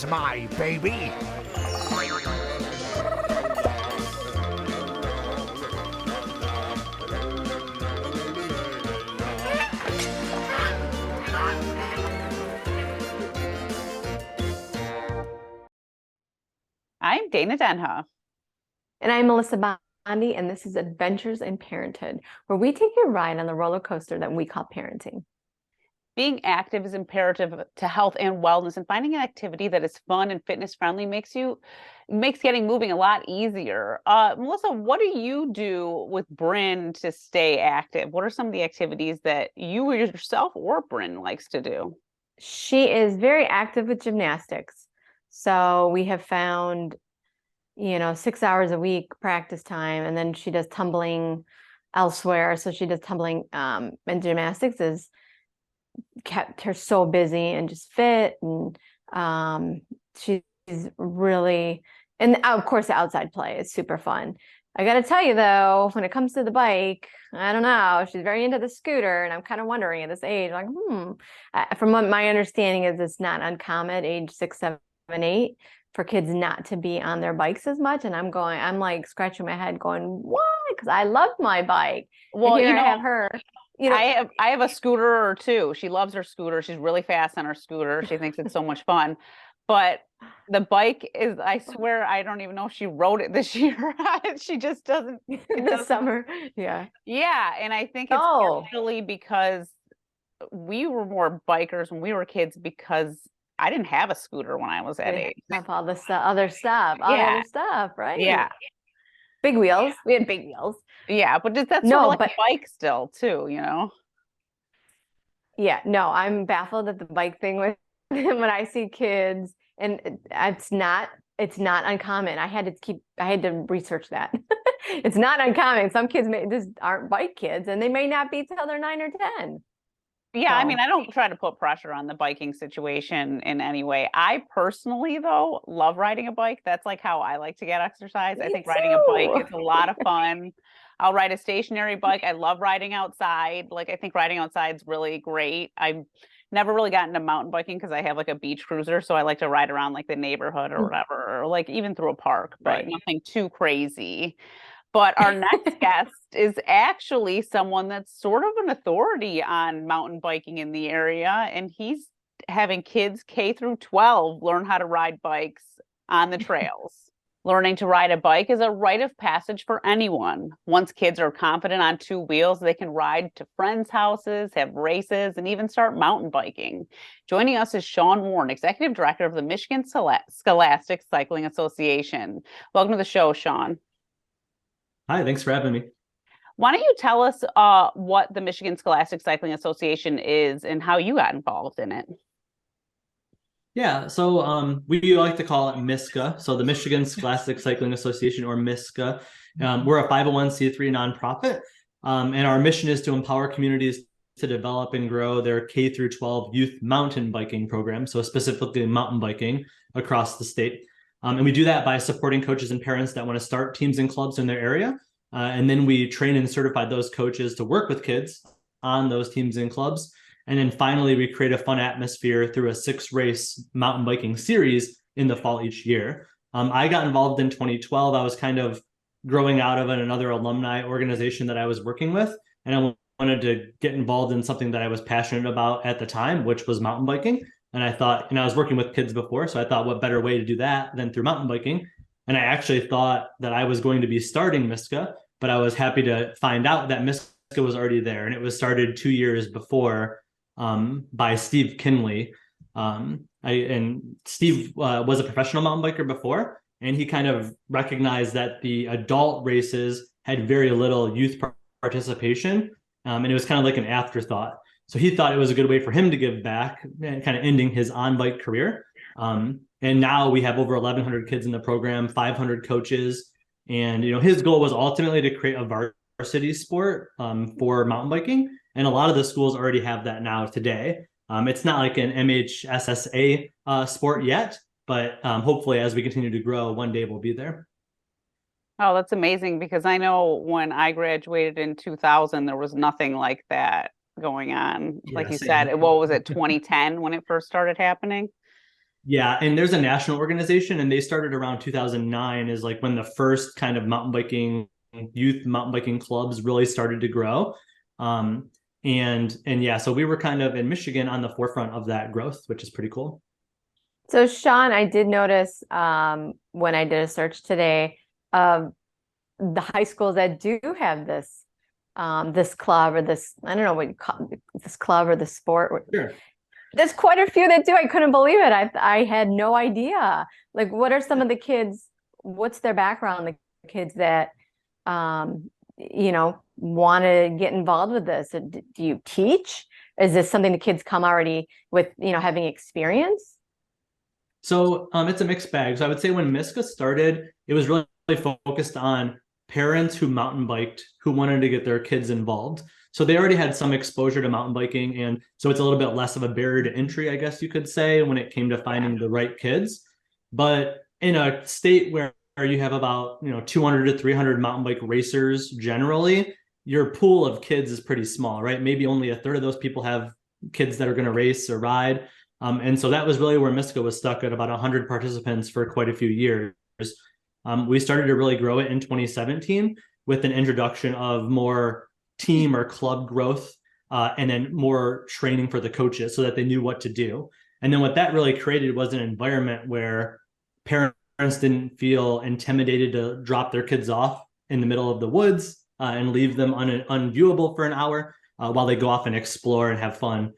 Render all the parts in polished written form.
is my baby. I'm Dana Denha. And I'm Melissa Bondi, and this is Adventures in Parenthood, where we take you a ride on the roller coaster that we call parenting. Being active is imperative to health and wellness, and finding an activity that is fun and fitness friendly makes getting moving a lot easier. Melissa, what do you do with Bryn to stay active? What are some of the activities that you yourself or Bryn likes to do? She is very active with gymnastics. So we have found, 6 hours a week practice time, and then she does tumbling elsewhere. So she does tumbling, and gymnastics has kept her so busy and just fit. And she's really, and of course, the outside play is super fun. I got to tell you, though, when it comes to the bike, I don't know. She's very into the scooter, and I'm kind of wondering at this age, like, from what my understanding is, it's not uncommon at age 6, 7, 8 for kids not to be on their bikes as much. And I'm like scratching my head going, why? Because I love my bike. Well, and here I have her. I have a scooter or two. She loves her scooter. She's really fast on her scooter. She thinks it's so much fun. But the bike is, I swear, I don't even know if she rode it this year. She just doesn't. This summer. Yeah. Yeah. And I think it's partially because we were more bikers when we were kids, because I didn't have a scooter when I was that age. Have all the other stuff, right? Yeah. Big wheels. We had big wheels. Yeah, but that's sort of like a bike still too, Yeah, no, I'm baffled at the bike thing when I see kids, and it's not uncommon. I had to research that. It's not uncommon. Some kids just aren't bike kids, and they may not be till they're 9 or 10. Yeah, I mean, I don't try to put pressure on the biking situation in any way. I personally, though, love riding a bike. That's like how I like to get exercise. I think riding a bike is a lot of fun. I'll ride a stationary bike. I love riding outside. Like, I think riding outside is really great. I've never really gotten into mountain biking because I have like a beach cruiser. So I like to ride around like the neighborhood or whatever, or like even through a park, but nothing too crazy. But our next guest is actually someone that's sort of an authority on mountain biking in the area. And he's having kids K through 12 learn how to ride bikes on the trails. Learning to ride a bike is a rite of passage for anyone. Once kids are confident on 2 wheels, they can ride to friends' houses, have races, and even start mountain biking. Joining us is Sean Warren, Executive Director of the Michigan Scholastic Cycling Association. Welcome to the show, Sean. Hi, thanks for having me. Why don't you tell us what the Michigan Scholastic Cycling Association is and how you got involved in it? Yeah, so we like to call it MiSCA, so the Michigan Scholastic Cycling Association, or MiSCA. We're a 501c3 nonprofit, and our mission is to empower communities to develop and grow their K through 12 youth mountain biking program, so specifically mountain biking across the state. And we do that by supporting coaches and parents that want to start teams and clubs in their area. And then we train and certify those coaches to work with kids on those teams and clubs. And then finally, we create a fun atmosphere through a 6-race mountain biking series in the fall each year. I got involved in 2012. I was kind of growing out of another alumni organization that I was working with. And I wanted to get involved in something that I was passionate about at the time, which was mountain biking. And I thought, I was working with kids before, so I thought, what better way to do that than through mountain biking? And I actually thought that I was going to be starting MiSCA, but I was happy to find out that MiSCA was already there. And it was started 2 years before by Steve Kinley. And Steve was a professional mountain biker before, and he kind of recognized that the adult races had very little youth participation. And it was kind of like an afterthought. So he thought it was a good way for him to give back and kind of ending his on-bike career. And now we have over 1,100 kids in the program, 500 coaches. And, his goal was ultimately to create a varsity sport for mountain biking. And a lot of the schools already have that now today. It's not like an MHSSA sport yet, but hopefully as we continue to grow, one day we'll be there. Oh, that's amazing, because I know when I graduated in 2000, there was nothing like that going on. Like you said, what was it, 2010 when it first started happening? Yeah, and there's a national organization, and they started around 2009 is like when the first kind of youth mountain biking clubs really started to grow. And yeah, so we were kind of in Michigan on the forefront of that growth, which is pretty cool. So Sean, I did notice when I did a search today of the high schools that do have this club or this, I don't know what you call it, this club or the sport. Sure. There's quite a few that do. I couldn't believe it. I had no idea. Like, what are some of the kids? What's their background? The kids that want to get involved with this. Do you teach? Is this something the kids come already with, having experience? So it's a mixed bag. So I would say when MiSCA started, it was really focused on parents who mountain biked who wanted to get their kids involved. So they already had some exposure to mountain biking. And so it's a little bit less of a barrier to entry, I guess you could say, when it came to finding the right kids. But in a state where you have about 200 to 300 mountain bike racers generally, your pool of kids is pretty small, right? Maybe only a third of those people have kids that are going to race or ride. And so that was really where MiSCA was stuck at about 100 participants for quite a few years. We started to really grow it in 2017 with an introduction of more team or club growth, and then more training for the coaches so that they knew what to do. And then what that really created was an environment where parents didn't feel intimidated to drop their kids off in the middle of the woods and leave them unviewable for an hour while they go off and explore and have fun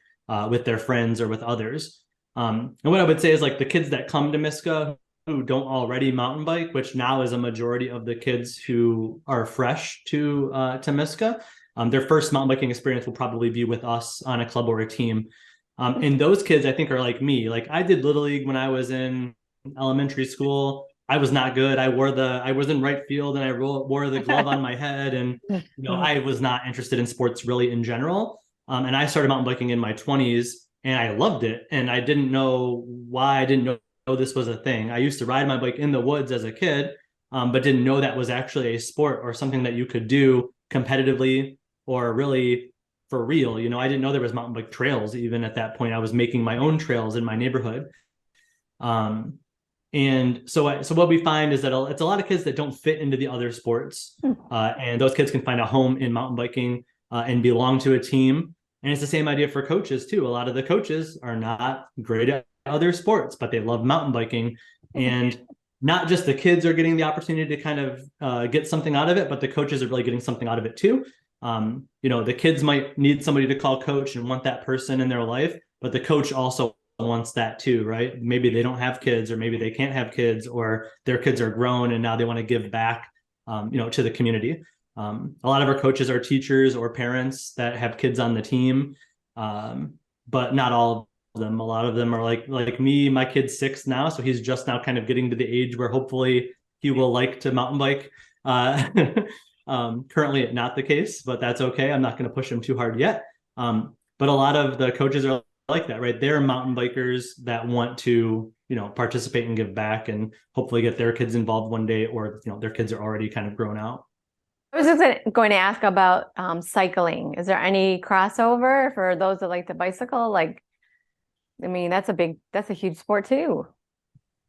with their friends or with others. And what I would say is like the kids that come to MiSCA who don't already mountain bike, which now is a majority of the kids who are fresh to MiSCA, their first mountain biking experience will probably be with us on a club or a team. And those kids, I think, are like me. Like I did Little League when I was in elementary school. I was not good. I was in right field and I wore the glove on my head. And, I was not interested in sports really in general. And I started mountain biking in my 20s and I loved it. And I didn't know why I didn't know this was a thing. I used to ride my bike in the woods as a kid, but didn't know that was actually a sport or something that you could do competitively or really for real. I didn't know there was mountain bike trails. Even at that point, I was making my own trails in my neighborhood. And so what we find is that it's a lot of kids that don't fit into the other sports. And those kids can find a home in mountain biking and belong to a team. And it's the same idea for coaches too. A lot of the coaches are not great at other sports, but they love mountain biking. And not just the kids are getting the opportunity to kind of get something out of it, but the coaches are really getting something out of it too. The kids might need somebody to call coach and want that person in their life, but the coach also wants that too, right? Maybe they don't have kids, or maybe they can't have kids, or their kids are grown and now they want to give back, to the community. A lot of our coaches are teachers or parents that have kids on the team, but not all of them. A lot of them are like me. My kid's 6 now, so he's just now kind of getting to the age where hopefully he will like to mountain bike. Currently not the case, but that's okay. I'm not going to push him too hard yet. But a lot of the coaches are like that, right? They're mountain bikers that want to, participate and give back and hopefully get their kids involved one day, or, their kids are already kind of grown out. I was just going to ask about cycling. Is there any crossover for those that like to bicycle? That's a huge sport too.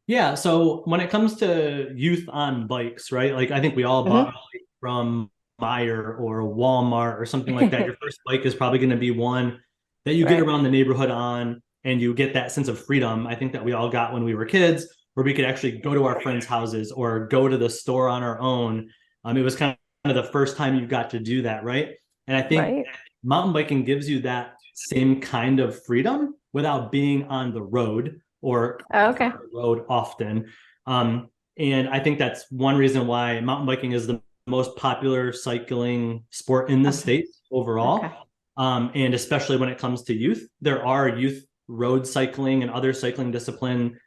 Yeah. So when it comes to youth on bikes, right? Like I think we all bought a bike from Meyer or Walmart or something like that. Your first bike is probably going to be one that you get around the neighborhood on, and you get that sense of freedom. I think that we all got when we were kids, where we could actually go to our friends' houses or go to the store on our own. It was kind of the first time you got to do that, right? And I think mountain biking gives you that same kind of freedom without being on the road or on the road often. And I think that's one reason why mountain biking is the most popular cycling sport in the state overall. And especially when it comes to youth, there are youth road cycling and other cycling discipline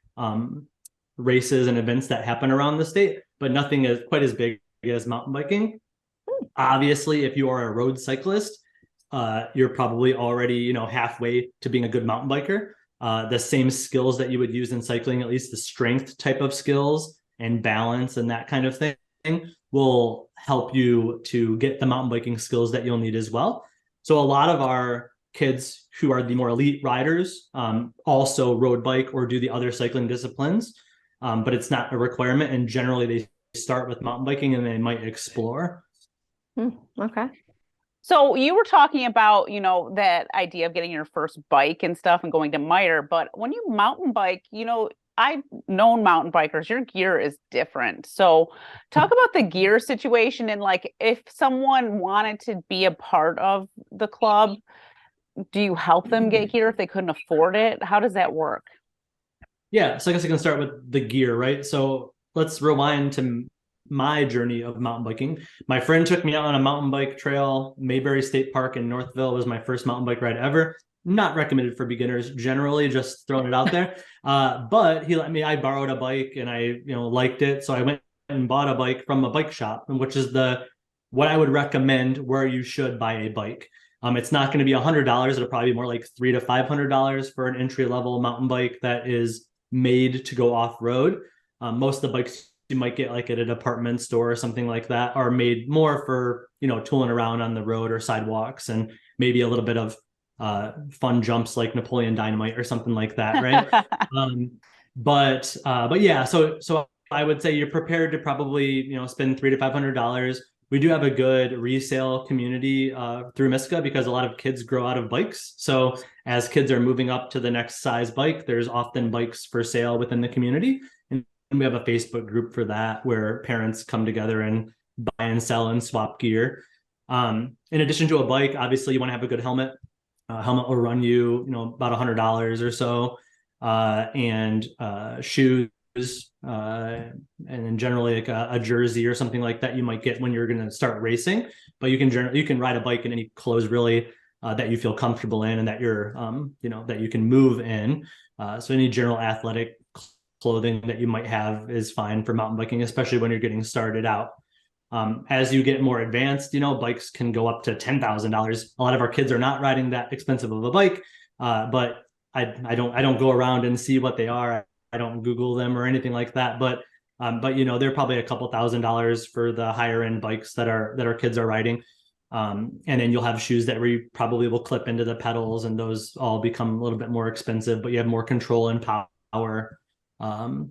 races and events that happen around the state, but nothing is quite as big as mountain biking. Obviously, if you are a road cyclist, you're probably already, halfway to being a good mountain biker. The same skills that you would use in cycling, at least the strength type of skills and balance and that kind of thing, will help you to get the mountain biking skills that you'll need as well. So a lot of our kids who are the more elite riders also road bike or do the other cycling disciplines, but it's not a requirement. And generally they start with mountain biking and they might explore. Okay. So you were talking about, you know, that idea of getting your first bike and stuff and going to MITRE, but when you mountain bike, you know, I've known mountain bikers, your gear is different. So talk about the gear situation and like if someone wanted to be a part of the club, do you help them get gear if they couldn't afford it? How does that work? Yeah, so I guess I can start with the gear, right? So let's rewind to my journey of mountain biking. My friend took me out on a mountain bike trail. Mayberry State Park in Northville was my first mountain bike ride ever. Not recommended for beginners, generally, just throwing it out there. But he let me, I borrowed a bike and I, liked it. So I went and bought a bike from a bike shop, which is what I would recommend where you should buy a bike. It's not going to be $100. It'll probably be more like $300 to $500 for an entry level mountain bike that is made to go off road. Most of the bikes you might get like at a department store or something like that are made more for, tooling around on the road or sidewalks and maybe a little bit of fun jumps like Napoleon Dynamite or something like that, right? But yeah, so I would say you're prepared to probably spend $300 to $500. We do have a good resale community through MiSCA because a lot of kids grow out of bikes. So as kids are moving up to the next size bike, there's often bikes for sale within the community. And we have a Facebook group for that where parents come together and buy and sell and swap gear. In addition to a bike, obviously you want to have a good helmet. Helmet will run you, about $100 or so, and shoes, and then generally like a jersey or something like that you might get when you're going to start racing. But you can ride a bike in any clothes really that you feel comfortable in and that you're that you can move in. So any general athletic clothing that you might have is fine for mountain biking, especially when you're getting started out. As you get more advanced, bikes can go up to $10,000. A lot of our kids are not riding that expensive of a bike, but I don't go around and see what they are. I don't Google them or anything like that. But they're probably a couple $1,000s for the higher end bikes that our kids are riding. And then you'll have shoes that we probably will clip into the pedals, and those all become a little bit more expensive. But you have more control and power,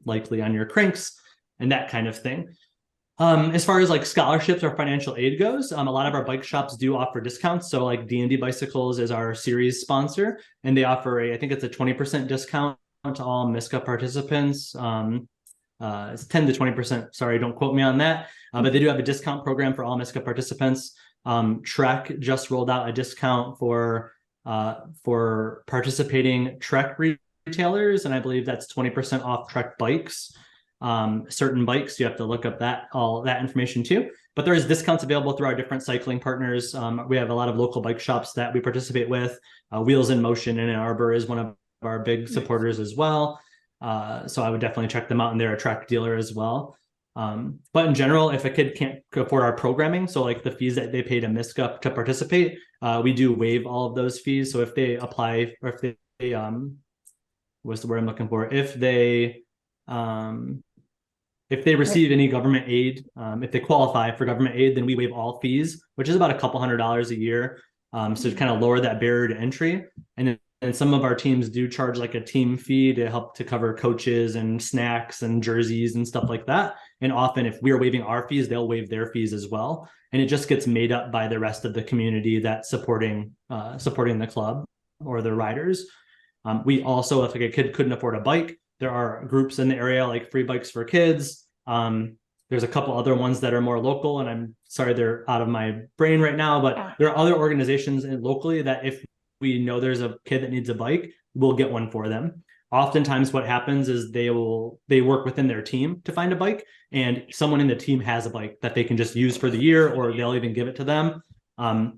likely on your cranks and that kind of thing. As far as like scholarships or financial aid goes, a lot of our bike shops do offer discounts. So like D&D Bicycles is our series sponsor, and they offer I think it's a 20% discount to all MiSCA participants. It's 10 to 20%. Sorry, don't quote me on that. But they do have a discount program for all MiSCA participants. Trek just rolled out a discount for participating Trek retailers, and I believe that's 20% off Trek bikes. Certain bikes, you have to look up all that information too. But there is discounts available through our different cycling partners. We have a lot of local bike shops that we participate with. Wheels in Motion in Arbor is one of our big supporters as well. So I would definitely check them out, and they're a Trek dealer as well. But in general, if a kid can't afford our programming, so like the fees that they pay to MiSCA to participate, we do waive all of those fees. So if they apply, or if they what's the word I'm looking for? If they receive any government aid, if they qualify for government aid, then we waive all fees, which is about a couple $100s a year. So to kind of lower that barrier to entry. And some of our teams do charge like a team fee to help to cover coaches and snacks and jerseys and stuff like that. And often if we're waiving our fees, they'll waive their fees as well. And it just gets made up by the rest of the community that's supporting the club or the riders. We also, if like a kid couldn't afford a bike, there are groups in the area like Free Bikes for Kids. There's a couple other ones that are more local, and I'm sorry they're out of my brain right now, but there are other organizations locally that if we know there's a kid that needs a bike, we'll get one for them. Oftentimes what happens is they work within their team to find a bike, and someone in the team has a bike that they can just use for the year, or they'll even give it to them. A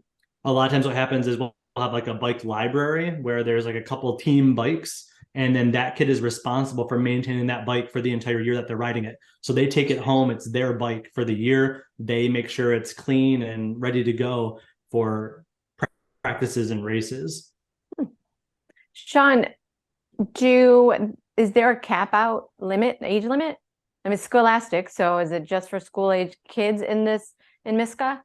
lot of times what happens is we'll have like a bike library where there's like a couple team bikes, and then that kid is responsible for maintaining that bike for the entire year that they're riding it. So they take it home. It's their bike for the year. They make sure it's clean and ready to go for practices and races. Sean, is there a age limit? I mean, Scholastic. So is it just for school age kids in MiSCA?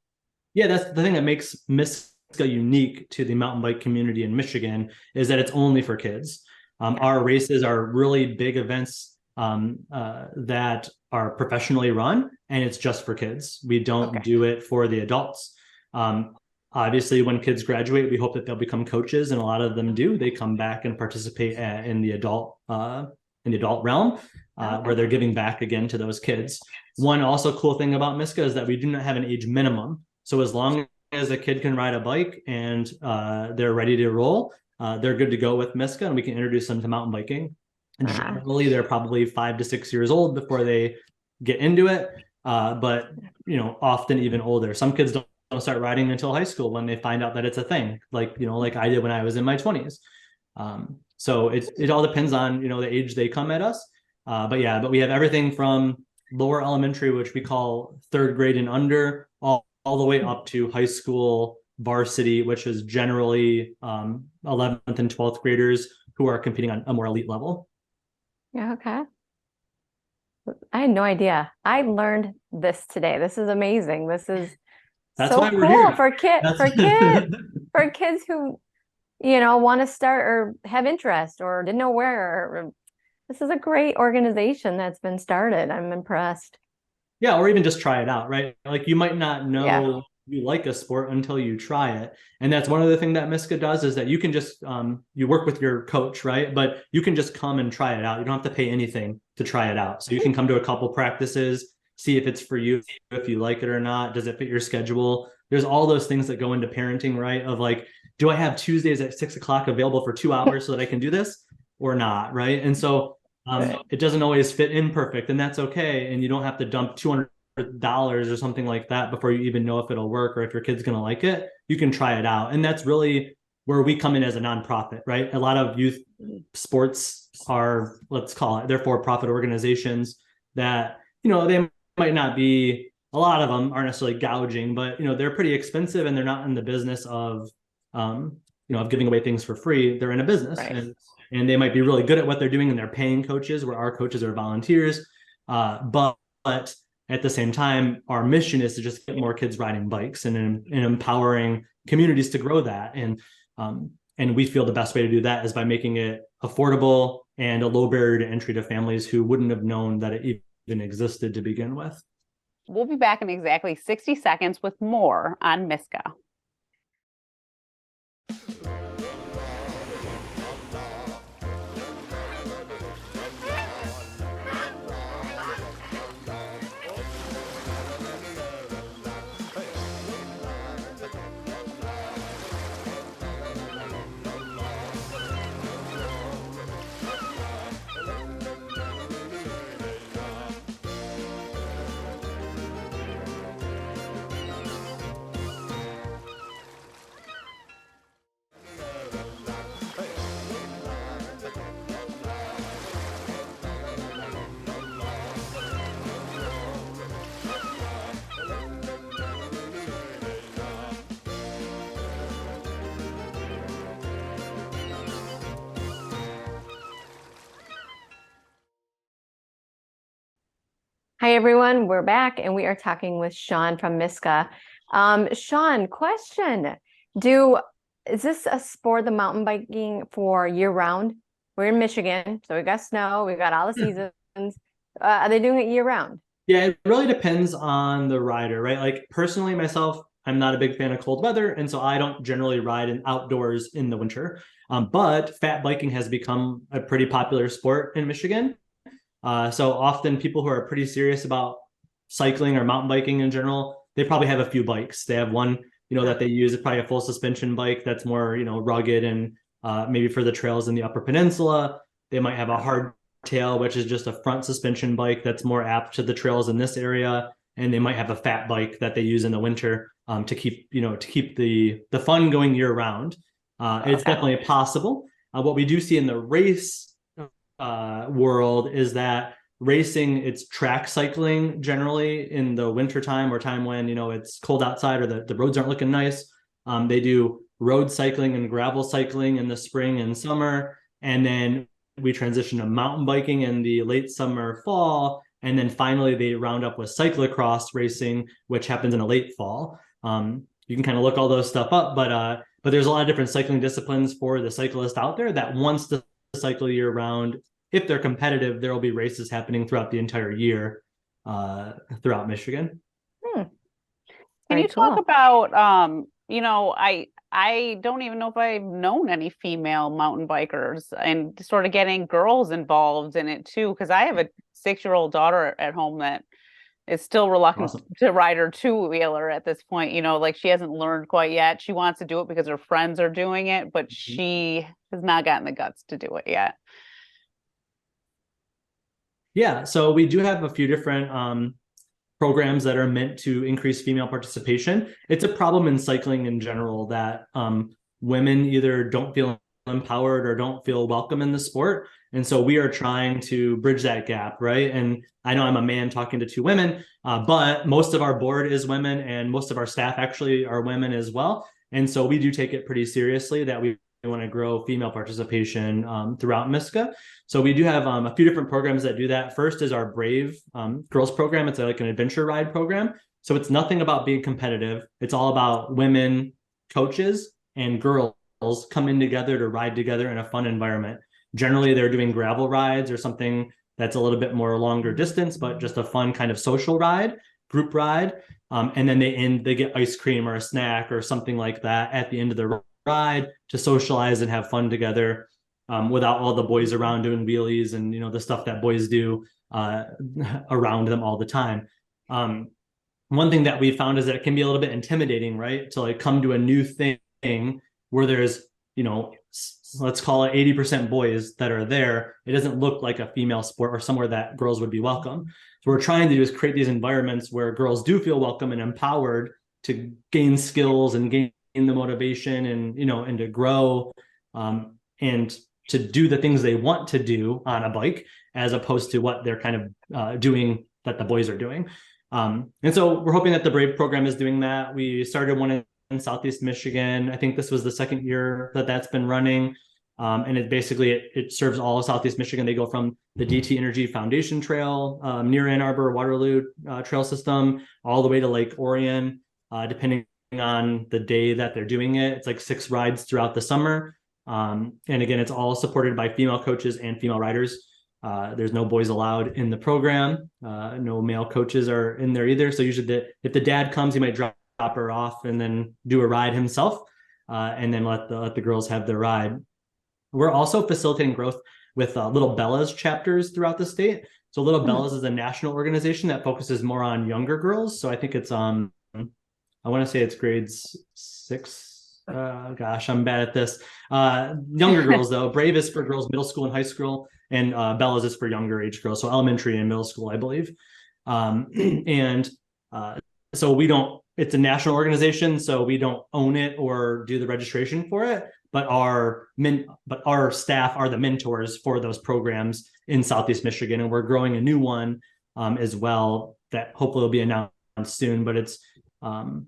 Yeah, that's the thing that makes MiSCA unique to the mountain bike community in Michigan is that it's only for kids. Our races are really big events that are professionally run, and it's just for kids. We don't do it for the adults. Obviously, when kids graduate, we hope that they'll become coaches, and a lot of them do. They come back and participate in the adult realm, where they're giving back again to those kids. One also cool thing about MiSCA is that we do not have an age minimum. So as long as a kid can ride a bike and they're ready to roll, they're good to go with MiSCA, and we can introduce them to mountain biking. And generally, they're probably 5 to 6 years old before they get into it, but often even older. Some kids don't start riding until high school when they find out that it's a thing, like I did when I was in my 20s. So it all depends on the age they come at us. But we have everything from lower elementary, which we call 3rd grade and under, all the way up to high school varsity, which is generally 11th and 12th graders who are competing on a more elite level. Yeah, okay. I had no idea. I learned this today. This is amazing. That's so cool for kids who want to start or have interest or didn't know where. This is a great organization that's been started. I'm impressed. Yeah, or even just try it out, right? Like you might not know you like a sport until you try it. And that's one of the things that MiSCA does, is that you can just, you work with your coach, right? But you can just come and try it out. You don't have to pay anything to try it out. So you can come to a couple practices, see if it's for you, if you like it or not. Does it fit your schedule? There's all those things that go into parenting, right? Of like, do I have Tuesdays at 6 o'clock available for 2 hours so that I can do this or not, right? And so it doesn't always fit in perfect, and that's okay. And you don't have to dump $200 or something like that before you even know if it'll work or if your kid's going to like it. You can try it out. And that's really where we come in as a nonprofit, right? A lot of youth sports are, let's call it, they're for-profit organizations that, they might not be, a lot of them aren't necessarily gouging, but, they're pretty expensive, and they're not in the business of giving away things for free. They're in a business, right? And they might be really good at what they're doing, and they're paying coaches, where our coaches are volunteers. But at the same time, our mission is to just get more kids riding bikes and empowering communities to grow that. And we feel the best way to do that is by making it affordable and a low barrier to entry to families who wouldn't have known that it even existed to begin with. We'll be back in exactly 60 seconds with more on MiSCA. Hi, everyone. We're back, and we are talking with Sean from MiSCA. Sean, question. Is this a sport, the mountain biking, for year-round? We're in Michigan, so we got snow, we've got all the seasons. Are they doing it year-round? Yeah, it really depends on the rider, right? Like personally, myself, I'm not a big fan of cold weather, and so I don't generally ride outdoors in the winter. But fat biking has become a pretty popular sport in Michigan. So often people who are pretty serious about cycling or mountain biking in general, they probably have a few bikes. They have one, that they use. It's probably a full suspension bike that's more, rugged and maybe for the trails in the Upper Peninsula. They might have a hardtail, which is just a front suspension bike that's more apt to the trails in this area. And they might have a fat bike that they use in the winter to keep the fun going year round. It's definitely possible. What we do see in the race world is that racing, it's track cycling generally in the wintertime or time when it's cold outside or the roads aren't looking nice. They do road cycling and gravel cycling in the spring and summer, and then we transition to mountain biking in the late summer, fall, and then finally they round up with cyclocross racing, which happens in a late fall. you can kind of look all those stuff up, but there's a lot of different cycling disciplines for the cyclist out there that wants to cycle year round. If they're competitive, there will be races happening throughout the entire year throughout Michigan. Can Very you talk cool. about, you know, I don't even know if I've known any female mountain bikers, and sort of getting girls involved in it too, because I have a 6-year-old daughter at home that is still reluctant Awesome. to ride her two-wheeler at this point. You know, like she hasn't learned quite yet. She wants to do it because her friends are doing it, but she has not gotten the guts to do it yet. Yeah, so we do have a few different programs that are meant to increase female participation. It's a problem in cycling in general that women either don't feel empowered or don't feel welcome in the sport. And so we are trying to bridge that gap, right? And I know I'm a man talking to two women, but most of our board is women and most of our staff actually are women as well. And so we do take it pretty seriously that we want to grow female participation throughout MiSCA. So we do have a few different programs that do that. First is our Brave Girls program. It's like an adventure ride program. So it's nothing about being competitive. It's all about women, coaches, and girls coming together to ride together in a fun environment. Generally, they're doing gravel rides or something that's a little bit more longer distance, but just a fun kind of social ride, group ride. And then they get ice cream or a snack or something like that at the end of the ride to socialize and have fun together without all the boys around doing wheelies and, you know, the stuff that boys do around them all the time. One thing that we found is that it can be a little bit intimidating, right? To like come to a new thing where there's, you know, let's call it 80% boys that are there. It doesn't look like a female sport or somewhere that girls would be welcome. So we're trying to do is create these environments where girls do feel welcome and empowered to gain skills and gain the motivation and, you know, and to grow and to do the things they want to do on a bike, as opposed to what they're kind of doing that the boys are doing. And so we're hoping that the Brave program is doing that. We started one in Southeast Michigan. I think this was the second year that that's been running. And it basically, it serves all of Southeast Michigan. They go from the DT Energy Foundation Trail near Ann Arbor, Waterloo trail system, all the way to Lake Orion, depending on the day that they're doing it. It's like 6 rides throughout the summer. And again, it's all supported by female coaches and female riders. There's no boys allowed in the program. No male coaches are in there either. So usually if the dad comes, he might drop her off and then do a ride himself, and then let the girls have their ride. We're also facilitating growth with Little Bellas chapters throughout the state. So Little Bellas is a national organization that focuses more on younger girls. So I think it's I want to say it's grades 6. Gosh, I'm bad at this. Younger girls though. Brave is for girls middle school and high school, and Bellas is for younger age girls, so elementary and middle school, I believe. So we don't. It's a national organization, so we don't own it or do the registration for it. But our staff are the mentors for those programs in Southeast Michigan, and we're growing a new one as well that hopefully will be announced soon. But it's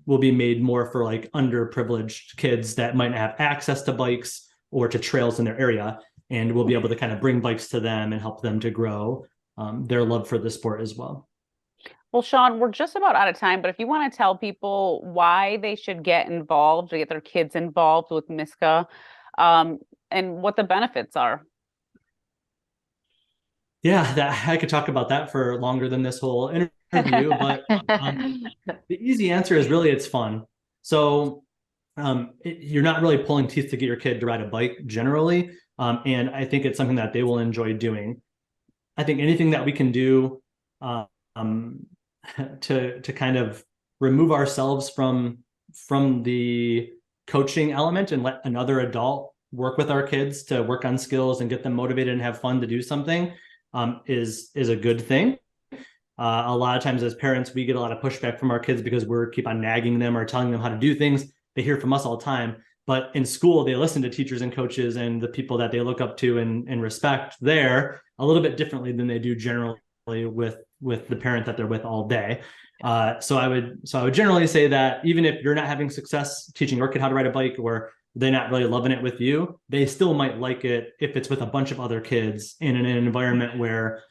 will be made more for like underprivileged kids that might not have access to bikes or to trails in their area, and we'll be able to kind of bring bikes to them and help them to grow their love for the sport as well. Well, Sean, we're just about out of time, but if you want to tell people why they should get involved, to get their kids involved with MiSCA, and what the benefits are. Yeah, I could talk about that for longer than this whole interview, but the easy answer is really it's fun. So you're not really pulling teeth to get your kid to ride a bike generally, and I think it's something that they will enjoy doing. I think anything that we can do to kind of remove ourselves from the coaching element and let another adult work with our kids to work on skills and get them motivated and have fun to do something is a good thing. A lot of times as parents, we get a lot of pushback from our kids because we're keep on nagging them or telling them how to do things. They hear from us all the time, but in school, they listen to teachers and coaches and the people that they look up to and respect there a little bit differently than they do generally with the parent that they're with all day. So I would generally say that even if you're not having success teaching your kid how to ride a bike, or they're not really loving it with you, they still might like it if it's with a bunch of other kids in an environment where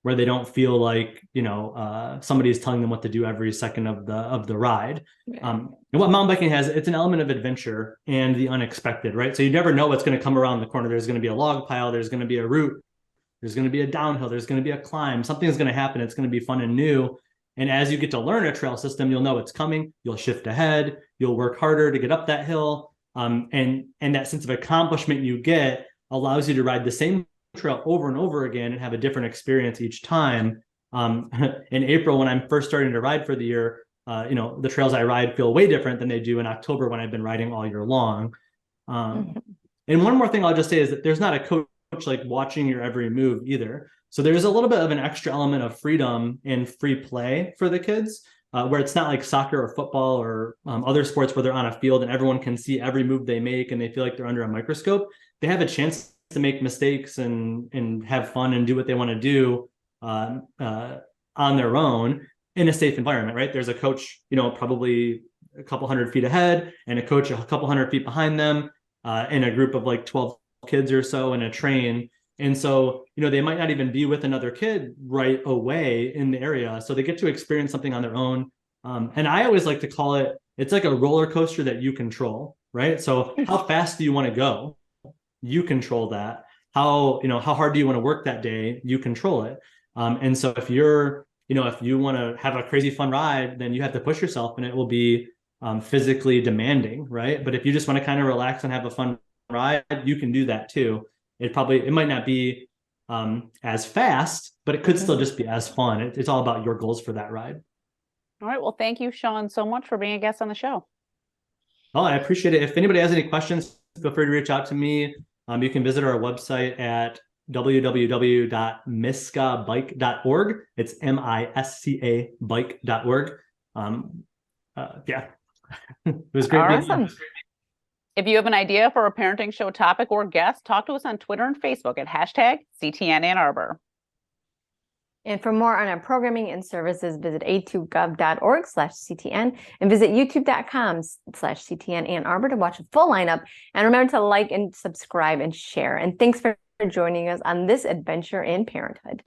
where they don't feel like, somebody's telling them what to do every second of the ride. And what mountain biking has, it's an element of adventure and the unexpected, right? So you never know what's going to come around the corner. There's going to be a log pile, there's going to be a route, there's going to be a downhill, there's going to be a climb, something's going to happen. It's going to be fun and new. And as you get to learn a trail system, you'll know it's coming, you'll shift ahead, you'll work harder to get up that hill. And that sense of accomplishment you get allows you to ride the same trail over and over again and have a different experience each time. In April, when I'm first starting to ride for the year, the trails I ride feel way different than they do in October when I've been riding all year long. And one more thing I'll just say is that there's not a coach like watching your every move either. So there's a little bit of an extra element of freedom and free play for the kids, where it's not like soccer or football or other sports where they're on a field and everyone can see every move they make and they feel like they're under a microscope. They have a chance to make mistakes and have fun and do what they want to do on their own in a safe environment, right? There's a coach, probably a couple 100 feet ahead and a coach a couple 100 feet behind them in a group of like 12 kids or so in a train. And so, they might not even be with another kid right away in the area. So they get to experience something on their own. And I always like to call it, it's like a roller coaster that you control, right? So how fast do you want to go? You control that. How hard do you want to work that day? You control it. And so if if you want to have a crazy fun ride, then you have to push yourself and it will be physically demanding, right? But if you just want to kind of relax and have a fun ride, you can do that too. It might not be as fast, but it could still just be as fun. It's all about your goals for that ride. All right. Well, thank you, Sean, so much for being a guest on the show. Oh, I appreciate it. If anybody has any questions, feel free to reach out to me. You can visit our website at www.miscabike.org. It's MISCA bike.org. It was great. Awesome. If you have an idea for a parenting show topic or guest, talk to us on Twitter and Facebook at #CTN Ann Arbor. And for more on our programming and services, visit a2gov.org/CTN and visit youtube.com/CTN Ann Arbor to watch a full lineup. And remember to like and subscribe and share. And thanks for joining us on this adventure in parenthood.